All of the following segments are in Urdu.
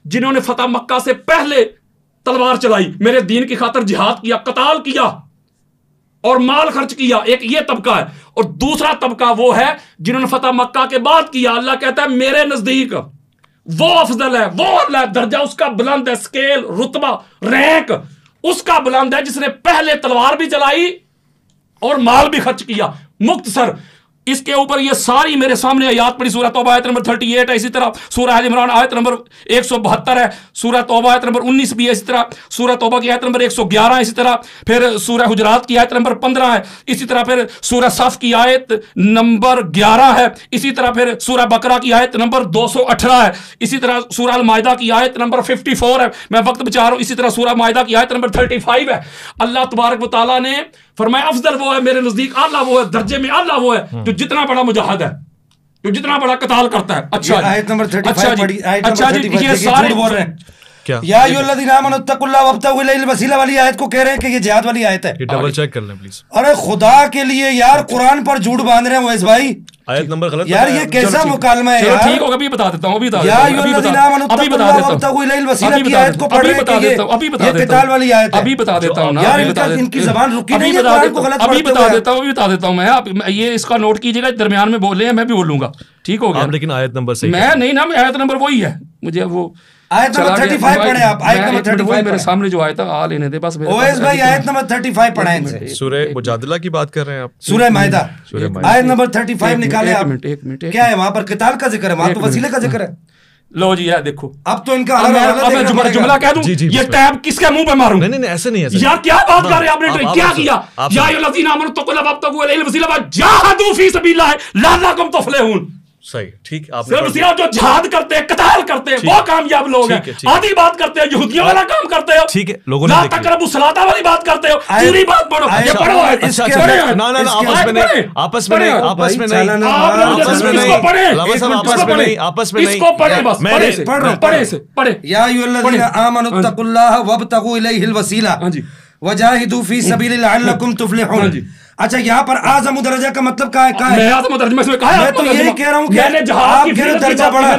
جنہوں نے فتح مکہ سے پہلے تلوار چلائی، میرے دین کی خاطر جہاد کیا، قتال کیا اور مال خرچ کیا، ایک یہ طبقہ ہے. اور دوسرا طبقہ وہ ہے جنہوں نے فتح مکہ کے بعد کیا. اللہ کہتا ہے میرے نزدیک وہ افضل ہے، وہ اللہ درجہ اس کا بلند ہے، سکیل، رتبہ، رینک اس کا بلند ہے جس نے پہلے تلوار بھی چلائی اور مال بھی خرچ کیا. مختصر اس کے اوپر یہ ساری میرے سامنے آیات پڑھی. سورہ توبہ آیت نمبر 38 ہے، اسی طرح سورہ آل عمران آیت نمبر 172 ہے، سورہ توبہ آیت نمبر 19 بھی ہے، اسی طرح سورہ توبہ کی آیت نمبر 111 ہے، اسی طرح پھر سورہ حجرات کی آیت نمبر 15 ہے، اسی طرح پھر سورہ صف کی آیت نمبر 11 ہے، اسی طرح پھر سورہ بقرہ کی آیت نمبر 218 ہے، اسی طرح سورہ المائدہ کی آیت نمبر 54 ہے. میں وقت بچا رہا ہوں. اسی طرح سورہ مائدہ کی آیت نمبر 35 ہے. اللہ تبارک و تعالیٰ نے فرمایا افضل وہ ہے، میرے نزدیک اعلیٰ وہ ہے، درجے میں اعلیٰ وہ ہے جو جتنا بڑا مجاہد ہے، جو جتنا بڑا قتال کرتا ہے. اچھا آیت نمبر 35 پڑھی، آیت اچھا نمبر جی 35 یہ سارے جھوٹ بول رہے ہیں. کیا یا ایھا الذین آمنوا اتقوا اللہ وابتغوا الیہ الوسیلہ والی آیت کو کہہ رہے ہیں کہ یہ جہاد والی آیت ہے. یہ ڈبل چیک کر لیں پلیز. ارے خدا کے لیے یار قرآن پر جھوٹ باندھ رہے ہیں ویس بھائی. آیت نمبر غلط یار یہ کیسا مکالمہ ہے چلو یار. ٹھیک ہوگا، ابھی بتا دیتا ہوں، ابھی بتا یا دیتا ایھا ہوں، الذین آمنوا ابھی اتقوا بتا اللہ دیتا ہوں، وابتغوا الیہ الوسیلہ ابھی کی بتا آیت کو دیتا پڑھ ہوں، رہے ہیں کہ یہ قتال والی آیت ہے. ابھی بتا دیتا ہوں نا، یار ان کی زبان رکی نہیں ہے قرآن کو غلط ابھی پڑھتے بتا ہوئے. دیتا ہوں، ابھی بتا دیتا ہوں میں. آپ یہ اس کا نوٹ کیجیے گا، درمیان میں بولے ہیں میں بھی بولوں گا، ٹھیک ہو گیا. لیکن آیت نمبر صحیح میں نہیں نا، آیت نمبر وہی ہے، مجھے وہ آیت نمبر 35 پڑھیں آپ. آیت نمبر 35 میرے سامنے جو آیت آ لینے دے بس. اویس بھائی آیت نمبر 35 پڑھیں ان سے. سورہ مجادلہ کی بات کر رہے ہیں آپ؟ سورہ مائدہ آیت نمبر 35 نکالیں آپ. کیا ہے وہاں پر قتال کا ذکر ہے، وہاں تو وسیلے کا ذکر ہے. لو جی یہ دیکھو اب تو ان کا جملہ کہہ دوں، یہ ٹیب کس کے منہ پہ ماروں؟ نہیں ایسے نہیں ہے یار کیا بات کر رہے ہیں آپ نے، کیا کیا؟ یا ایھا الذین آمنوا اتقوا اللہ وابتغوا الیہ الوسیلہ وجاہدوا فی سبیل اللہ لعلکم تفلحون. صحیح ٹھیک. آپ صرف جو جہاد کرتے ہیں، قتال کرتے ہیں، وہ کامیاب لوگ ہیں. آدھی بات کرتے ہیں، یہودیوں والا کام کرتے ہو، ٹھیک ہے. لوگوں نے لا تقربوا الصلاۃ والی بات کرتے ہو، پوری بات پڑھو. یہ پڑھو آپس میں نہیں اس کو پڑھیں بس، پڑھیں سے پڑھیں. یا ایھا الذین آمنوا اتقوا اللہ وابتغوا الیہ الوسیلہ وجاہدوا فی سبیلہ لعلکم تفلحون. اچھا یہاں پر اعظم درجہ کا مطلب کیا ہے؟ میں اعظم درجہ میں کہا میں تو یہی کہہ رہا ہوں کہ میں نے جہاد کی درجہ بڑھا،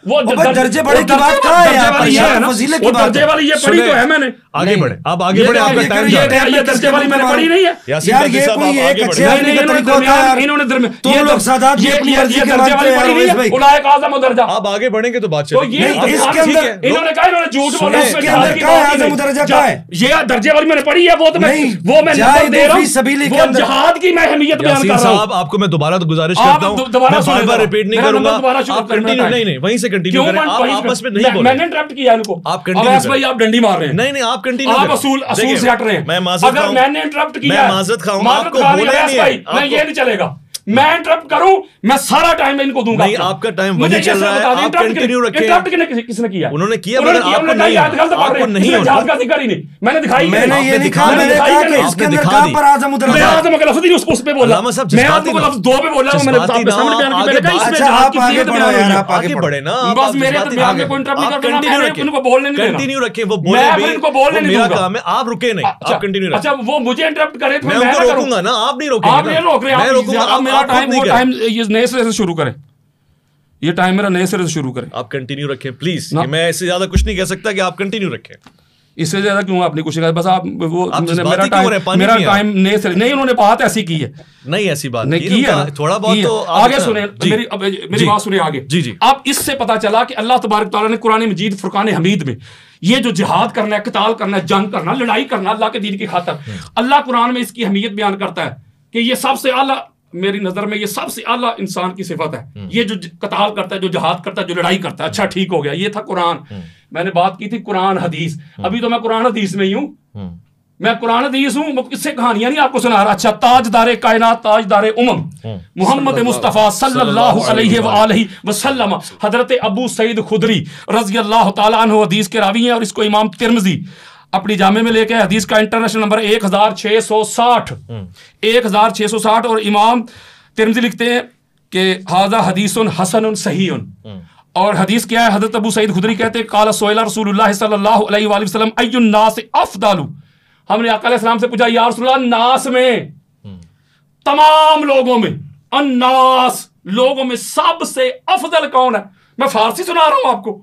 وہ درجے بڑھے کی بات کہاں ہے یہاں پر؟ یہ فضیلت کی بات درجے والی یہ پڑھی تو ہے میں نے. آگے بڑھے آپ، آگے بڑھے. آپ کا ٹائم جا رہا ہے. یہ درجے والی میں نے پڑھی نہیں ہے یار. یہ کوئی ایک اچھے آدمی کا طریقہ ہوتا ہے. انہوں نے تم لوگ سادات یہ درجے والی پڑھی نہیں ہے. اولئک اعظم درجہ. آپ آگے بڑھیں گے تو بات تو چلے. یہ اس کے اندر انہوں نے کہا، انہوں نے جھوٹ بولا. اس کے اندر کیا ہے اعظم درجہ کیا ہے؟ یہ درجے والی میں نے پڑھی ہے، وہ تو میں نمبر دے رہا ہوں. وہ جہاد کی میں اہمیت بیان کر رہا ہوں. آپ کو میں دوبارہ تو گزارش کرتا ہوں، میں بار بار ریپیٹ نہیں کروں گا. آپ کنٹینیو نہیں وہیں سے کنٹینیو کریں. آپ آپس میں نہیں بولیں. میں نے انٹرپٹ کیا ان کو. آپ کنٹینیو آپ ڈنڈی مار رہے ہیں. نہیں آپ کنٹینیو آپ اصول سے ہٹ رہے ہیں. میں معذرت اگر میں نے انٹرپٹ کیا، میں معذرت خواہوں، آپ کو بولے نہیں ہے. میں یہ نہیں چلے گا، میں انٹرپٹ کروں، میں سارا ٹائم ان کو دوں گا. نہیں آپ کا ٹائم وہی چل رہا ہے، آپ کنٹینیو رکھیں. انٹرپٹ کس نے کیا؟ انہوں نے کیا، مگر آپ کو نہیں، آپ کو نہیں جہاد کا ذکر ہی نہیں. میں نے دکھائی، میں نے یہ نہیں کہا، میں نے کہا کہ اس کے اندر کہاں پر اعظم درجہ. میں اعظم کا لفظ نہیں اس پہ بولا، میں اعظم کا لفظ 2 پہ بولا ہوں. میں نے آپ کے سامنے بیان کیا، میں نے کہا اس میں جہاد کی فضیلت بیان ہوئی ہے. آپ آگے بڑھے نا. بس میرے درمیان میں کوئی انٹرپٹ نہیں کرنا، میں ان کو بولنے نہیں دینا. کنٹینیو رکھیں. وہ بولے بھی، ان کو بولنے نہیں میرا دوں گا. کام ہے، آپ رکے نہیں، آپ کنٹینیو رکھیں. اچھا وہ مجھے انٹرپٹ کرے تو میں ان کو روکوں گا نا، آپ نہیں روکیں گے. آپ نہیں روک رہے، میں روکوں گا. میرا ٹائم، وہ ٹائم یہ نئے سرے سے شروع کریں. یہ ٹائم میرا نئے سرے سے شروع کریں. آپ کنٹینیو رکھیں پلیز. میں اس سے زیادہ کچھ نہیں کہہ سکتا کہ آپ کنٹینیو رکھیں. اس سے زیادہ کیوں آپ نے کچھ کہا؟ بس آپ وہ میرا ٹائم نئے سرے نہیں، انہوں نے بات ایسی کی ہے. نہیں ایسی بات نہیں کی ہے، تھوڑا بہت تو آگے سنیں. میری بات سنیں آگے. جی اب اس سے پتا چلا کہ اللہ تبارک تعالیٰ نے قرآن مجید فرقان حمید میں یہ جو جہاد کرنا ہے، قتال کرنا ہے، جنگ کرنا، لڑائی کرنا اللہ کے دین کی خاطر، اللہ قرآن میں اس کی اہمیت بیان کرتا ہے کہ یہ سب سے اعلیٰ، میری نظر میں یہ سب سے اعلیٰ انسان کی صفت ہے. یہ جو قتال کرتا ہے، جو جہاد کرتا ہے، جو لڑائی کرتا ہے. اچھا ٹھیک ہو گیا، یہ تھا قرآن. میں نے بات کی تھی قرآن حدیث. ابھی تو میں قرآن حدیث میں ہی ہوں، میں قرآن حدیث ہوں. اس سے کہانیاں نہیں آپ کو سنا رہا. اچھا تاجدار کائنات، تاجدار محمد مصطفیٰ صلی اللہ علیہ وآلہ وسلم حضرت ابو سعید خدری رضی اللہ تعالیٰ عنہ حدیث کے راوی ہیں، اور اس کو امام ترمذی اپنی جامع میں لے کے حدیث کا انٹرنیشنل نمبر 1660 اور امام ترمذی لکھتے ہیں کہ ھذا حدیث حسن صحیح. اور حدیث کیا ہے؟ حضرت ابو سعید خدری کہتے ہیں قال سئل رسول اللہ صلی اللہ علیہ وآلہ وسلم ای الناس افضل. ہم نے آقا علیہ السلام سے پوچھا یا رسول اللہ ناس میں، تمام لوگوں میں، الناس لوگوں میں سب سے افضل کون ہے؟ میں فارسی سنا رہا ہوں آپ کو.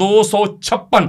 256,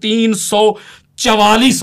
344।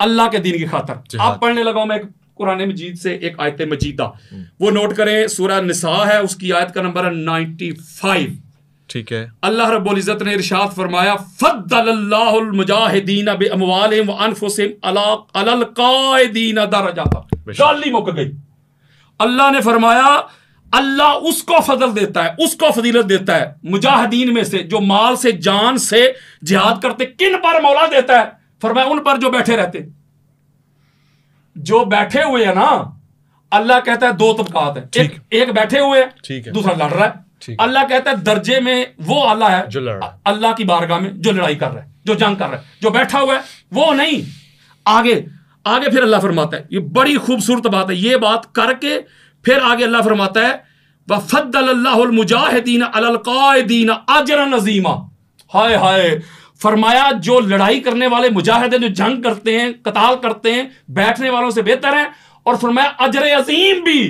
اللہ کے دین کی خاطر. اب پڑھنے لگا ہوں میں قرآن مجید سے ایک آیت مجیدہ, وہ نوٹ کریں, سورہ نساء ہے, اس کی آیت کا نمبر ہے 95. ٹھیک ہے. اللہ رب العزت نے ارشاد فرمایا فضل اللہ المجاہدین باموالہم وانفسہم علی القاعدین درجات. گالی مک گئی. اللہ نے فرمایا اللہ اس کو فضل دیتا ہے, اس کو فضیلت دیتا ہے مجاہدین میں سے جو مال سے جان سے جہاد کرتے. کن پر مولا دیتا ہے؟ فرمایا ان پر جو بیٹھے رہتے, جو بیٹھے ہوئے ہیں نا. اللہ کہتا ہے دو طبقات ہیں, ایک بیٹھے ہوئے ہیں, دوسرا لڑ رہا ہے. اللہ کہتا ہے درجے میں وہ اللہ ہے جو اللہ کی بارگاہ میں جو لڑائی کر رہا ہے, جو جنگ کر رہا ہے. جو بیٹھا ہوا ہے وہ نہیں. آگے پھر اللہ فرماتا ہے, یہ بڑی خوبصورت بات ہے, یہ بات کر کے پھر آگے اللہ فرماتا ہے وَفَضَّلَ اللَّهُ الْمُجَاهِدِينَ عَلَى الْقَاعِدِينَ أَجْرًا عَظِيمًا. ہائے ہائے, فرمایا جو لڑائی کرنے والے مجاہد ہیں, جو جنگ کرتے ہیں, قتال کرتے ہیں, بیٹھنے والوں سے بہتر ہیں. اور فرمایا اجر عظیم بھی,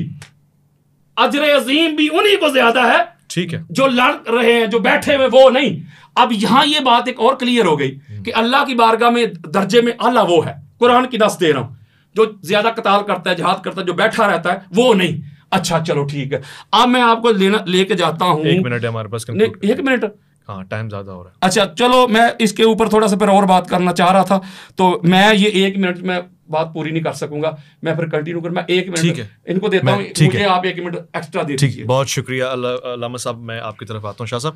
اجر عظیم بھی انہی کو زیادہ ہے. ٹھیک ہے. جو لڑ رہے ہیں, جو بیٹھے ہوئے وہ نہیں. اب یہاں یہ بات ایک اور کلیئر ہو گئی کہ اللہ کی بارگاہ میں درجے میں اللہ وہ ہے. قرآن کی نص دے رہا ہوں, جو زیادہ قتال کرتا ہے, جہاد کرتا ہے, جو بیٹھا رہتا ہے وہ نہیں. اچھا چلو ٹھیک ہے. اب میں آپ کو لے کے جاتا ہوں. 1 منٹ ہے ہمارے پاس. 1 منٹ. ہاں ٹائم زیادہ ہو رہا ہے. اچھا چلو, میں اس کے اوپر تھوڑا سا پھر اور بات کرنا چاہ رہا تھا, تو میں یہ 1 منٹ میں بات پوری نہیں کر سکوں گا. میں پھر کنٹینیو کر, میں 1 منٹ ان کو دیتا ہوں, مجھے آپ 1 منٹ ایکسٹرا دے دیجیے. بہت شکریہ علامہ صاحب. میں آپ کی طرف آتا ہوں. شاہ صاحب